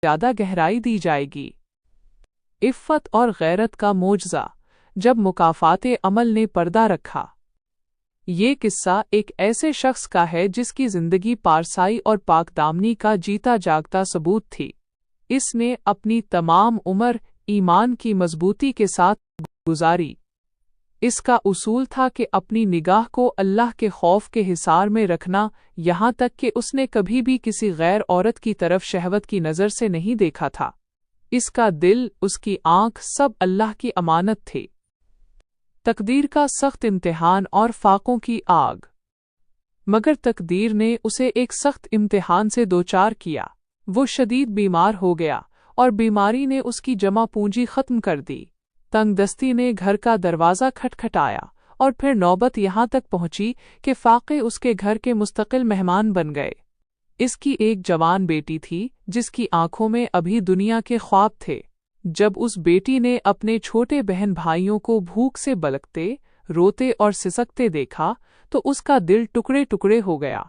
زیادہ گہرائی دی جائے گی۔ عفت اور غیرت کا معجزہ، جب مکافات عمل نے پردہ رکھا۔ یہ قصہ ایک ایسے شخص کا ہے جس کی زندگی پارسائی اور پاک دامنی کا جیتا جاگتا ثبوت تھی۔ اس نے اپنی تمام عمر ایمان کی مضبوطی کے ساتھ گزاری۔ اس کا اصول تھا کہ اپنی نگاہ کو اللہ کے خوف کے حصار میں رکھنا، یہاں تک کہ اس نے کبھی بھی کسی غیر عورت کی طرف شہوت کی نظر سے نہیں دیکھا تھا۔ اس کا دل، اس کی آنکھ، سب اللہ کی امانت تھے۔ تقدیر کا سخت امتحان اور فاقوں کی آگ۔ مگر تقدیر نے اسے ایک سخت امتحان سے دوچار کیا۔ وہ شدید بیمار ہو گیا اور بیماری نے اس کی جمع پونجی ختم کر دی۔ تنگ دستی نے گھر کا دروازہ کھٹکھٹایا اور پھر نوبت یہاں تک پہنچی کہ فاقے اس کے گھر کے مستقل مہمان بن گئے۔ اس کی ایک جوان بیٹی تھی جس کی آنکھوں میں ابھی دنیا کے خواب تھے۔ جب اس بیٹی نے اپنے چھوٹے بہن بھائیوں کو بھوک سے بلکتے، روتے اور سسکتے دیکھا تو اس کا دل ٹکڑے ٹکڑے ہو گیا۔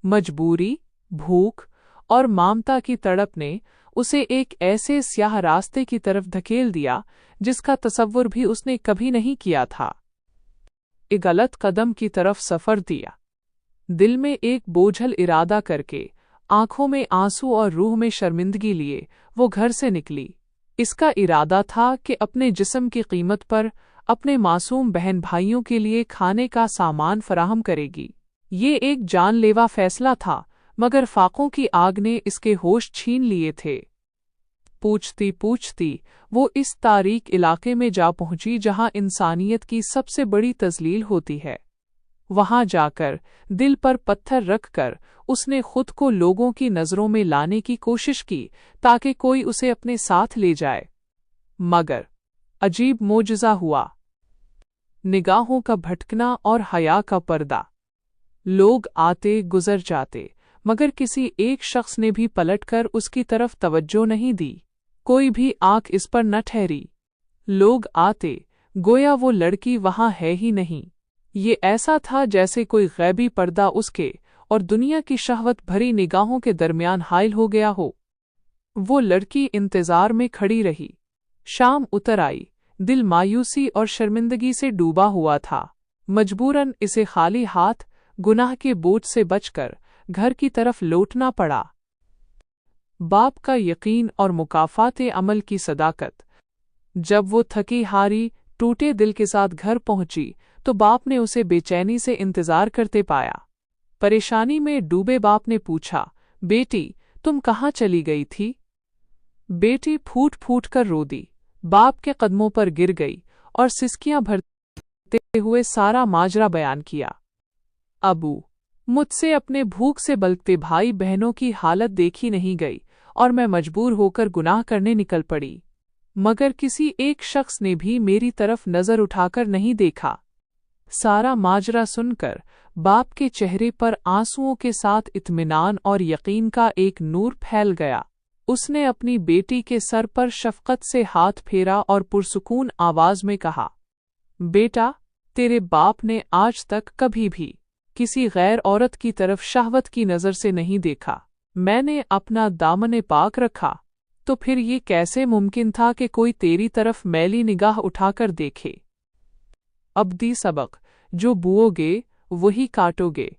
مجبوری، بھوک اور مامتا کی تڑپ نے اسے ایک ایسے سیاہ راستے کی طرف دھکیل دیا جس کا تصور بھی اس نے کبھی نہیں کیا تھا۔ ایک غلط قدم کی طرف سفر دیا۔ دل میں ایک بوجھل ارادہ کر کے، آنکھوں میں آنسو اور روح میں شرمندگی لیے وہ گھر سے نکلی۔ اس کا ارادہ تھا کہ اپنے جسم کی قیمت پر اپنے معصوم بہن بھائیوں کے لیے کھانے کا سامان فراہم کرے گی۔ یہ ایک جان لیوا فیصلہ تھا، مگر فاقوں کی آگ نے اس کے ہوش چھین لیے تھے۔ پوچھتی پوچھتی وہ اس تاریک علاقے میں جا پہنچی جہاں انسانیت کی سب سے بڑی تذلیل ہوتی ہے۔ وہاں جا کر دل پر پتھر رکھ کر اس نے خود کو لوگوں کی نظروں میں لانے کی کوشش کی تاکہ کوئی اسے اپنے ساتھ لے جائے، مگر عجیب معجزہ ہوا۔ نگاہوں کا بھٹکنا اور حیا کا پردہ۔ لوگ آتے گزر جاتے، مگر کسی ایک شخص نے بھی پلٹ کر اس کی طرف توجہ نہیں دی۔ کوئی بھی آنکھ اس پر نہ ٹھہری۔ لوگ آتے، گویا وہ لڑکی وہاں ہے ہی نہیں۔ یہ ایسا تھا جیسے کوئی غیبی پردہ اس کے اور دنیا کی شہوت بھری نگاہوں کے درمیان حائل ہو گیا ہو۔ وہ لڑکی انتظار میں کھڑی رہی۔ شام اتر آئی، دل مایوسی اور شرمندگی سے ڈوبا ہوا تھا۔ مجبوراً اسے خالی ہاتھ، گناہ کے بوجھ سے بچ کر گھر کی طرف لوٹنا پڑا۔ باپ کا یقین اور مکافات عمل کی صداقت۔ جب وہ تھکی ہاری، ٹوٹے دل کے ساتھ گھر پہنچی تو باپ نے اسے بے چینی سے انتظار کرتے پایا۔ پریشانی میں ڈوبے باپ نے پوچھا، بیٹی تم کہاں چلی گئی تھی؟ بیٹی پھوٹ پھوٹ کر رو دی، باپ کے قدموں پر گر گئی اور سسکیاں بھرتے ہوئے سارا ماجرا بیان کیا۔ ابو، مجھ سے اپنے بھوک سے بلکتے بھائی بہنوں کی حالت دیکھی نہیں گئی اور میں مجبور ہو کر گناہ کرنے نکل پڑی، مگر کسی ایک شخص نے بھی میری طرف نظر اٹھا کر نہیں دیکھا۔ سارا ماجرا سن کر باپ کے چہرے پر آنسوؤں کے ساتھ اطمینان اور یقین کا ایک نور پھیل گیا۔ اس نے اپنی بیٹی کے سر پر شفقت سے ہاتھ پھیرا اور پرسکون آواز میں کہا، بیٹا، تیرے باپ نے آج تک کبھی بھی کسی غیر عورت کی طرف شہوت کی نظر سے نہیں دیکھا۔ میں نے اپنا دامن پاک رکھا، تو پھر یہ کیسے ممکن تھا کہ کوئی تیری طرف میلی نگاہ اٹھا کر دیکھے؟ ابدی سبق، جو بوؤ گے وہی کاٹو گے۔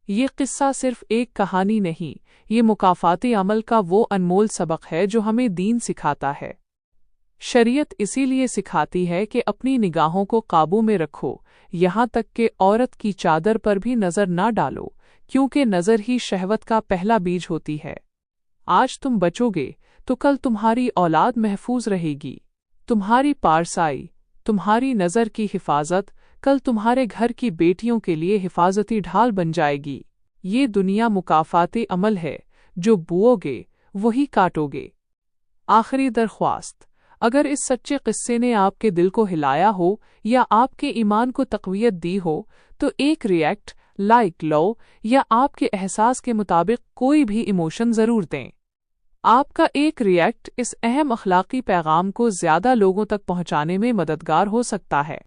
یہ قصہ صرف ایک کہانی نہیں، یہ مکافات عمل کا وہ انمول سبق ہے جو ہمیں دین سکھاتا ہے۔ شریعت اسی لیے سکھاتی ہے کہ اپنی نگاہوں کو قابو میں رکھو، یہاں تک کہ عورت کی چادر پر بھی نظر نہ ڈالو، کیونکہ نظر ہی شہوت کا پہلا بیج ہوتی ہے۔ آج تم بچو گے تو کل تمہاری اولاد محفوظ رہے گی۔ تمہاری پارسائی، تمہاری نظر کی حفاظت کل تمہارے گھر کی بیٹیوں کے لیے حفاظتی ڈھال بن جائے گی۔ یہ دنیا مکافات عمل ہے، جو بوؤ گے وہی کاٹو گے۔ آخری درخواست، اگر اس سچے قصے نے آپ کے دل کو ہلایا ہو یا آپ کے ایمان کو تقویت دی ہو تو ایک ریئیکٹ، لائک لو یا آپ کے احساس کے مطابق کوئی بھی ایموشن ضرور دیں۔ آپ کا ایک ریئیکٹ اس اہم اخلاقی پیغام کو زیادہ لوگوں تک پہنچانے میں مددگار ہو سکتا ہے۔